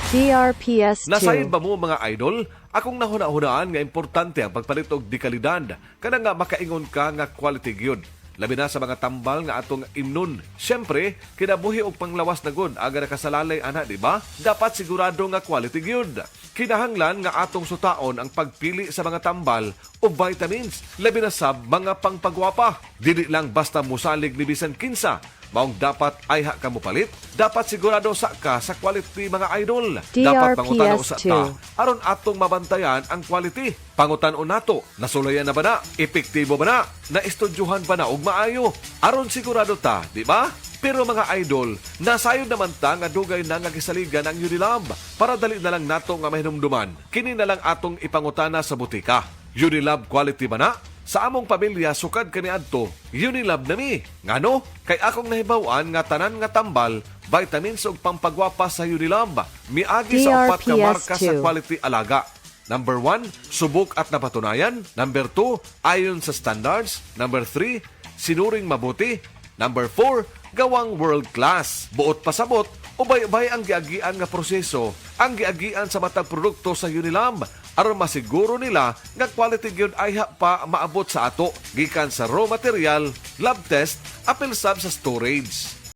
DRPS2. Nasayod ba mo mga idol? Akong nahuna-hunaan nga importante ang pagpalit og dekalidad. Kana nga makaingon ka nga quality gyud. Labi na sa mga tambal nga atong imnon. Siyempre, kinabuhi og panglawas na gud aga nakasalalay ana, di ba? Dapat sigurado nga quality gyud. Kinahanglan nga atong sutaon ang pagpili sa mga tambal o vitamins, labi na sa mga pangpagwapa. Dili lang basta musalig ni bisan kinsa. Maong dapat ayha ka mo palit, dapat sigurado sa ka sa quality mga idol. Dapat pangutanaw sa ta, aron atong mabantayan ang quality. Pangutan-o nato, nasulayan na ba na? Epektibo ba na? Naistudyuhan ba na og maayo? Aron sigurado ta, di ba? Pero mga idol, nasayod naman ta nga dugay na nga gisaligan ang Unilab para dali na lang nato nga mahinumduman. Kini na lang atong ipangutana sa butika. Unilab quality ba na? Sa among pamilya sukad kaniadto, Unilab na mi. Ngano? Kay akong nahibawan nga tanan nga tambal, vitamins ug pampagwapa sa Unilab. Miagi sa upat ka marka sa quality alaga. Number 1, subok at napatunayan. Number 2, ayon sa standards. Number 3, sinuring mabuti. Number 4, gawang world class. Buot pasabot, ubay-ubay ang giagian nga proseso, ang giagian sa matag produkto sa Unilab aron masiguro nila nga quality gyud ayha pa maabot sa ato gikan sa raw material, lab test, apil sab sa storage.